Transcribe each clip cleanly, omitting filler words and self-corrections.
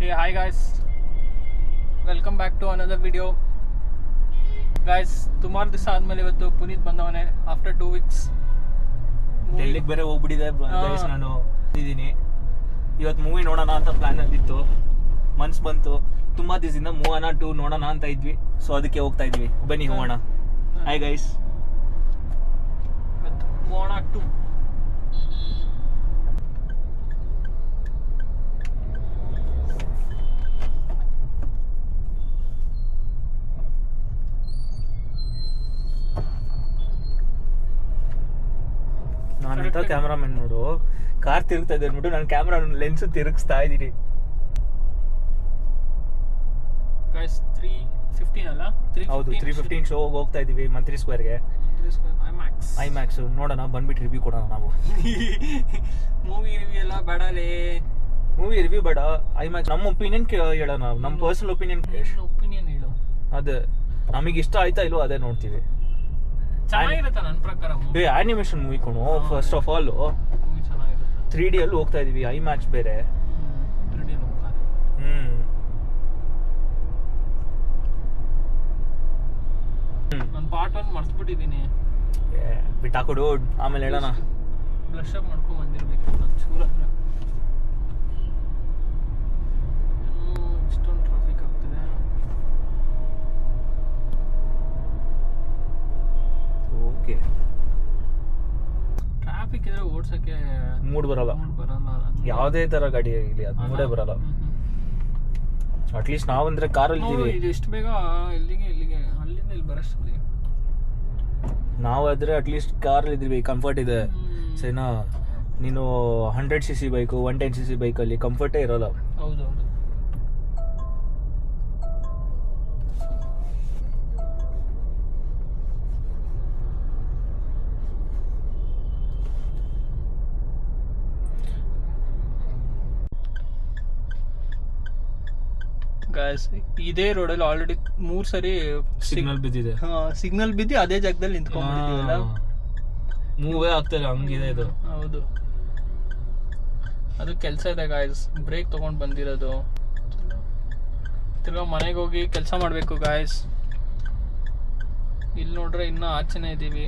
Hey, hi guys. Welcome back to another video. Guys, ಸುಮಾರು ದಿವಸ ಆದ್ಮೇಲೆ ಇವತ್ತು ಪುನೀತ್ ಬಂದವನೇ ಆಫ್ಟರ್ 2 weeks. ಡೆಲ್ಲಿಗೆ ಬೇರೆ ಹೋಗ್ಬಿಟ್ಟಿದೆ ಗೈಸ್. ನಾನು ಇದ್ದೀನಿ ಇವತ್ತು ಮೂವಿ ನೋಡೋಣ ಅಂತ ಪ್ಲಾನ್ ಅಂದಿತ್ತು. ಮನ್ಸು ಬಂತು, ತುಂಬಾ ದಿವಸದಿಂದ ಮೂವನ 2 ನೋಡೋಣ ಅಂತ ಇದ್ವಿ. ಸೊ ಅದಕ್ಕೆ ಹೋಗ್ತಾ ಇದ್ವಿ. ಬನ್ನಿ ಹೋಗೋಣ. ಹಾಯ್ ಗೈಸ್, ಮೂವನ 2. ನಾನಂತ ಕ್ಯಾಮ್ರಾಮನ್ ನೋಡು, ಕಾರ್ ತಿರುಗ್ತಾ ಇದೆ ಅಂದ್ಬಿಟ್ಟು ನಾನು ಕ್ಯಾಮ್ರಾ ಲೆನ್ಸ್ ತಿರುಗಿಸ್ತಾ ಇದ್ದೀನಿ. ಗೈಸ್ 3:15 ಅಲ್ಲ? ಹೌದು, 3:15 ಶೋ ಹೋಗ್ತಾ ಇದೀವಿ ಮಂತ್ರಿ ಸ್ಕ್ವೇರ್ಗೆ. ಐಮ್ಯಾಕ್ಸ್ ನೋಡೋಣ, ಬಂದ್ಬಿಟ್ಟು ರಿವ್ಯೂ ಕೊಡೋಣ ನಾವು. ಮೂವಿ ರಿವ್ಯೂ ಎಲ್ಲ ಬೇಡಲೇ. ಮೂವಿ ರಿವ್ಯೂ ಬೇಡ, ಐಮ್ಯಾಕ್ಸ್ ನಮ್ಮ ಒಪಿನಿಯನ್ ಹೇಳೋಣ. ನಮ್ಮ ಪರ್ಸನಲ್ ಒಪಿನಿಯನ್ ಹೇಳು. ಅದೇ ನಮಗೆ ಇಷ್ಟ ಆಯ್ತಾ ಇಲ್ವೋ ಅದೇ ನೋಡ್ತೀವಿ. ಚೆನ್ನಾಗಿರುತ್ತೆ ನನ್ನ ಪ್ರಕಾರ. ಆನಿಮೇಷನ್ ಮೂವಿ ಕೊಣು. ಫಸ್ಟ್ ಆಫ್ ಆಲ್ ಮೂವಿ ಚೆನ್ನಾಗಿರುತ್ತೆ. 3D ಅಲ್ಲಿ ಹೋಗ್ತಾ ಇದೀವಿ, ಐಮ್ಯಾಕ್ಸ್ ಬೇರೆ. 3D ಹೋಗ್ತಾರೆ. ನಾನು ಪಾರ್ಟ್ 1 ಮರ್ತ್ಬಿಟ್ಟಿದ್ದೀನಿ. ಬಿಟ್ಟಾಕೊಡು, ಆಮೇಲೆ ಹೇಳೋಣ. ಬ್ಲಶ್ ಅಪ್ ಮಾಡ್ಕೊಂಡ್ ಬಂದಿರ್ಬೇಕು ನಾನು ಚೂರಾದ್ರೆ. ಇಷ್ಟೊಂದು ಟ್ರಾಫಿಕ್ ಆಗ್ತಿದೆ. ಓಕೆ, ಟ್ರಾಫಿಕ್ ಇದ್ರೆ ಓಡ್ಸಕ್ಕೆ ಮೂಡ್ ಬರಲ್ಲ. ಯಾವುದೇ ತರ ಗಾಡಿ ಆಗಲಿ ಅದು ಮೂಡೇ ಬರಲ್ಲ. ಅಟ್ಲೀಸ್ಟ್ ನಾವಂದ್ರೆ ಕಾರಲ್ಲಿ ಇದ್ದೀವಿ. ಇದು ಎಷ್ಟು ಬೇಗ ಇಲ್ಲಿಗೆ ಅಲ್ಲಿಂದ ಇಲ್ಲಿ ಬರೋಷ್ಟರಲ್ಲಿ ನಾವಾದ್ರೆ ಅಟ್ಲೀಸ್ಟ್ ಕಾರಲ್ಲಿ ಇದ್ದೀವಿ, ಕಂಫರ್ಟ್ ಇದೆ. ಸರಿನಾ? ನೀನು 100cc ಬೈಕು 110cc ಬೈಕಲ್ಲಿ ಕಂಫರ್ಟೇ ಇರೋಲ್ಲ. ಹೌದೌದು. ಇದೇ ರೋಡಲ್ಲಿ ಆಲ್ರೆಡಿ 3 ಸರಿ ಸಿಗ್ನಲ್ ಬಿದ್ದಿದೆ. ಸಿಗ್ನಲ್ ಬಿದ್ದು ಅದೇ ಜಾಗದಲ್ಲಿ ನಿಂತ್ಕೊಂಡ್ಬಿಟ್ಟಿದೀವಲ್ಲ, ಮೂವೇ ಆಗ್ತದೆ, ಹಂಗಿದೆ ಇದು. ಹೌದು, ಅದು ಕೆಲಸ ಇದೆ ಗಾಯ್ಸ್. ಬ್ರೇಕ್ ತಗೊಂಡು ಬಂದಿರೋದು. ತಿರ್ಗಾ ಮನೆಗೆ ಹೋಗಿ ಕೆಲಸ ಮಾಡಬೇಕು ಗಾಯ್ಸ್. ಇಲ್ಲಿ ನೋಡ್ರೆ ಇನ್ನೂ ಆಚೆನೇ ಇದ್ದೀವಿ.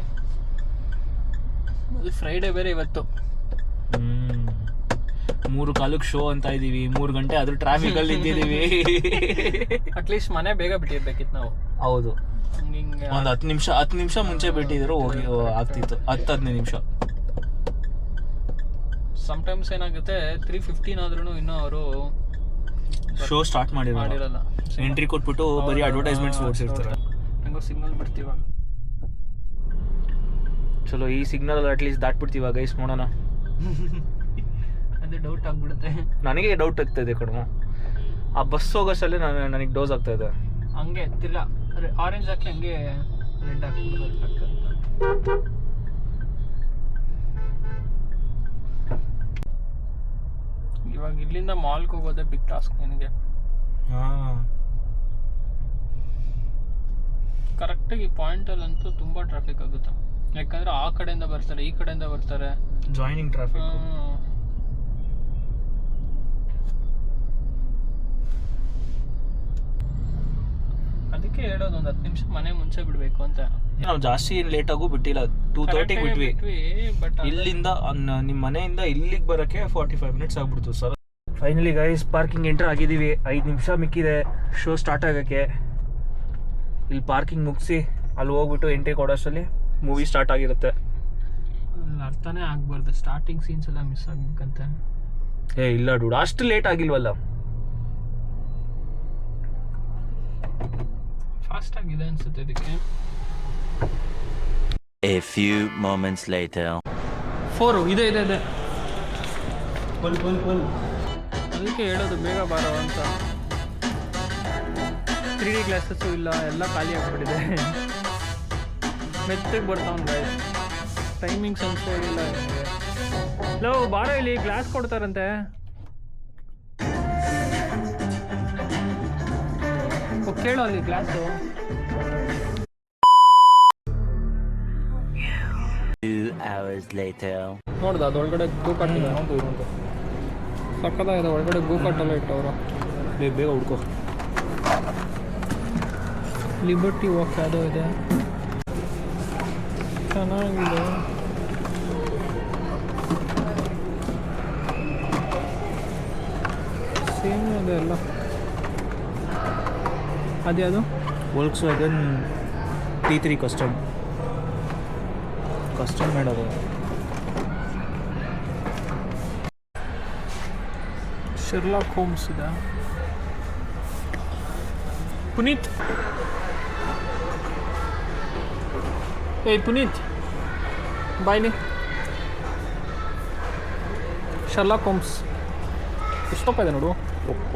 ಫ್ರೈಡೇ ಬೇರೆ ಇವತ್ತು. 3:15 ಶೋ ಅಂತ ಇದೀವಿ, 3 ಗಂಟೆ ಆದ್ರೂ ಟ್ರಾಫಿಕ್ ಅಲ್ಲಿ ಇದ್ದೀವಿ. ಅಟ್ಲೀಸ್ಟ್ ಮನೆ ಬೇಗ ಬಿಟ್ಟಿರ್ಬೇಕಿತ್ತು ನಾವು. ಹೌದು, ಒಂದು 10 ನಿಮಿಷ ಮುಂಚೆ ಬಿಟ್ಟಿದ್ರು ಹೋಗಿ ಆಗ್ತಿತ್ತು. 10-15 ನಿಮಿಷ. ಸಮ್ಟೈಮ್ಸ್ ಏನಾಗುತ್ತೆ 3:15 ಆದ್ರೂ ಇನ್ನೂ ಅವರು ಶೋ ಸ್ಟಾರ್ಟ್ ಮಾಡಿರಲ್ಲ. ಎಂಟ್ರಿ ಕೊಟ್ಬಿಟ್ಟು ಬರೀ ಅಡ್ವರ್ಟೈಸ್ಮೆಂಟ್ಸ್ ಓಡಿಸಿರ್ತಾರೆ. ಹೆಂಗೋ ಸಿಗ್ನಲ್ ಬಿಡ್ತೀವ. ಚಲೋ, ಈ ಸಿಗ್ನಲ್ ಅಟ್ಲೀಸ್ಟ್ ದಾಟ್ಬಿಡ್ತೀವ ಗೈಸ್. ನೋಡೋಣ. ಅದು ಡೌಟ್ ಆಗ್ಬಿಡುತ್ತೆ. ನನಗೆ ಡೌಟ್ ಆಗ್ತಾ ಇದೆ ಕಣೋ. ಆ ಬಸ್ ಹೋಗೋಷ್ಟಲ್ಲೇ ನನಗೆ ಡೋಸ್ ಆಗ್ತಾ ಇದೆ. ಹಂಗೆ ತಿರ್ಗಾ ಆರೆಂಜ್ ಹಾಕಿ ಹಂಗೆ ರೆಡ್ ಹಾಕ್ಬಿಡ್ಬೇಕು. ಇವಾಗ ಇಲ್ಲಿಂದ ಮಾಲ್ಗೆ ಹೋಗೋದೇ ಬಿಗ್ ಟಾಸ್ಕ್ ನನಗೆ. ಕರೆಕ್ಟಾಗಿ ಈ ಪಾಯಿಂಟಲ್ಲಂತೂ ತುಂಬ ಟ್ರಾಫಿಕ್ ಆಗುತ್ತೆ. ಯಾಕಂದ್ರೆ ಆ ಕಡೆಯಿಂದ ಬರ್ತಾರೆ, ಈ ಕಡೆಯಿಂದ ಬರ್ತಾರೆ. Joining traffic. ಅದಕ್ಕೆ ಹೇಳೋದು, ಒಂದು 10 ನಿಮಿಷ ಮನೆ ಮುಂಚೆ ಬಿಡಬೇಕು ಅಂತ. ನಾವು ಜಾಸ್ತಿ ಏನು ಲೇಟ್ ಆಗು ಬಿಟ್ಟಿಲ್ಲ. 2:30 ಬಿಟ್ವಿ. ಬಟ್ ಇಲ್ಲಿಂದ ನಿಮ್ಮ ಮನೆಯಿಂದ ಇಲ್ಲಿಗೆ ಬರೋಕ್ಕೆ 45 ಮಿನಿಟ್ಸ್ ಆಗ್ಬಿಡ್ತು sir. Finally guys, parking enter ಆಗಿದ್ದೀವಿ. 5 ನಿಮಿಷ ಮಿಕ್ಕಿದೆ ಶೋ ಸ್ಟಾರ್ಟ್ ಆಗೋಕ್ಕೆ. ಇಲ್ಲಿ ಪಾರ್ಕಿಂಗ್ ಮುಗಿಸಿ ಅಲ್ಲಿ ಹೋಗ್ಬಿಟ್ಟು ಎಂಟ್ರಿ ಕೊಡೋಷ್ಟರಲ್ಲಿ ಮೂವಿ ಸ್ಟಾರ್ಟ್ ಆಗಿರುತ್ತೆ. ಅರ್ಥನೇ ಆಗ್ಬಾರ್ದು, ಸ್ಟಾರ್ಟಿಂಗ್ ಸೀನ್ಸ್ ಎಲ್ಲ ಮಿಸ್ ಆಗ್ಬೇಕಂತ. ಇಲ್ಲ ಡೂಡ್, ಅಷ್ಟು ಲೇಟ್ ಆಗಿಲ್ವಲ್ಲ. ಫಾಸ್ಟ್ ಆಗಿದೆ ಅನ್ಸುತ್ತೆ ಇದಕ್ಕೆ. A few moments later. 4 ಇದೆ. ಫುಲ್. ಅದಕ್ಕೆ ಹೇಳೋದು ಬೇಗ ಬಾರೋ ಅಂತ. 3D ಗ್ಲಾಸಸ್ಸು ಇಲ್ಲ, ಎಲ್ಲ ಖಾಲಿ ಆಗಿಬಿಟ್ಟಿದೆ. ಮೆತ್ತಗೆ ಬರ್ತಾವ್ ಗಾಯ್ಸ್. ಟೈಮಿಂಗ್ಸ್ ಅನ್ಸೋದಿಲ್ಲ ನನಗೆ. ಲೋ ಬಾರೋ, ಇಲ್ಲಿ ಗ್ಲಾಸ್ ಕೊಡ್ತಾರಂತೆ. ಕೇಳೋ ಅಲ್ಲಿ ಗ್ಲಾಸು. 2 hours later. ನೋಡ್ದ ಅದೊಳಗಡೆ ಗೋಕಾಟ್ ಇದೆ. ಸಕ್ಕತ್ತಾಗಿದೆ, ಒಳಗಡೆ ಗೋಕಾಟ್ ಎಲ್ಲ ಇಟ್ಟವರು. ಬೇಗ ಹುಡ್ಕೋ. ಲಿಬರ್ಟಿ ವಾಕ್ ಯಾವುದೋ ಇದೆ, ಚೆನ್ನಾಗಿದೆ. ಸೇಮ್ ಇದೆ ಎಲ್ಲ. ಅದ್ಯಾವುದು? ವೋಲ್ಕ್ಸ್ವ್ಯಾಗನ್ T3 ಕಸ್ಟಮ್ ಮಾಡೋದು. ಶರ್ಲಾಕ್ ಹೋಮ್ಸ್ ಇದೆ. ಪುನೀತ್, ಏಯ್ ಪುನೀತ್ ಬಾಯ್ಲಿ. ಶರ್ಲಾಕ್ ಹೋಮ್ಸ್ ಎಷ್ಟಪ್ಪ ಇದೆ ನೋಡು. ಒಪ್ಪ,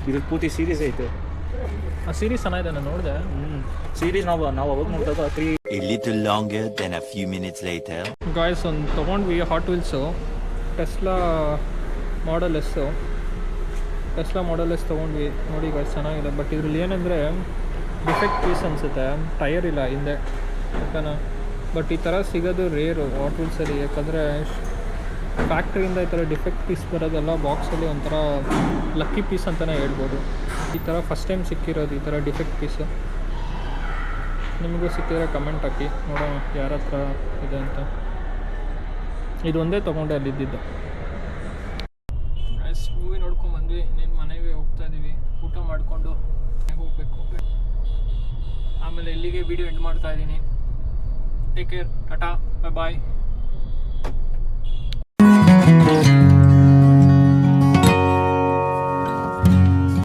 ಇದು ಪೂರ್ತಿ ಸೀರೀಸ್ ಐತೆ. ಆ ಸೀರೀಸ್ ಚೆನ್ನಾಗಿದೆ, ನಾನು ನೋಡಿದೆ. ಸೀರೀಸ್ ನಾವು ಅವಾಗ ನೋಡಿದಾಗ 3 A little longer than a few minutes later. Guys, ಒಂದು ತೊಗೊಂಡ್ವಿ hot wheels, Tesla model S ತೊಗೊಂಡ್ವಿ. ನೋಡಿ ಗಾಯ್ಸ್, ಚೆನ್ನಾಗಿದೆ. ಬಟ್ ಇದ್ರಲ್ಲಿ ಏನಂದರೆ ಡಿಫೆಕ್ಟ್ ಪೀಸ್ ಅನಿಸುತ್ತೆ, ಟೈರ್ ಇಲ್ಲ ಹಿಂದೆ, ಓಕೆನಾ. ಬಟ್ ಈ ಥರ ಸಿಗೋದು ರೇರು ಹಾಟ್ ವೀಲ್ಸಲ್ಲಿ, ಯಾಕಂದರೆ ಫ್ಯಾಕ್ಟ್ರಿಯಿಂದ ಈ ಥರ ಡಿಫೆಕ್ಟ್ ಪೀಸ್ ಬರೋದೆಲ್ಲ ಬಾಕ್ಸಲ್ಲಿ ಒಂಥರ ಲಕ್ಕಿ ಪೀಸ್ ಅಂತಲೇ ಹೇಳ್ಬೋದು. ಈ ಥರ ಫಸ್ಟ್ ಟೈಮ್ ಸಿಕ್ಕಿರೋದು ಈ ಥರ ಡಿಫೆಕ್ಟ್ ಪೀಸು. ನಿಮಗೂ ಸಿಕ್ಕಿದ್ರೆ ಕಮೆಂಟ್ ಹಾಕಿ ನೋಡೋಣ ಯಾರ ಹತ್ರ ಇದೆ ಅಂತ. ಇದು ಒಂದೇ ತೊಗೊಂಡೆ ಅಲ್ಲಿದ್ದಿದ್ದು. ಮೂವಿ ನೋಡ್ಕೊಂಡ್ಬಂದ್ವಿ, ಇನ್ನೇನು ಮನೆಗೆ ಹೋಗ್ತಾ ಇದ್ದೀವಿ. ಊಟ ಮಾಡಿಕೊಂಡು ಹೋಗಬೇಕು. ಆಮೇಲೆ ಇಲ್ಲಿಗೆ ವಿಡಿಯೋ ಎಂಡ್ ಮಾಡ್ತಾ ಇದ್ದೀನಿ. ಟೇಕ್ ಕೇರ್, ಟಾಟಾ, ಬಾಯ್ ಬಾಯ್.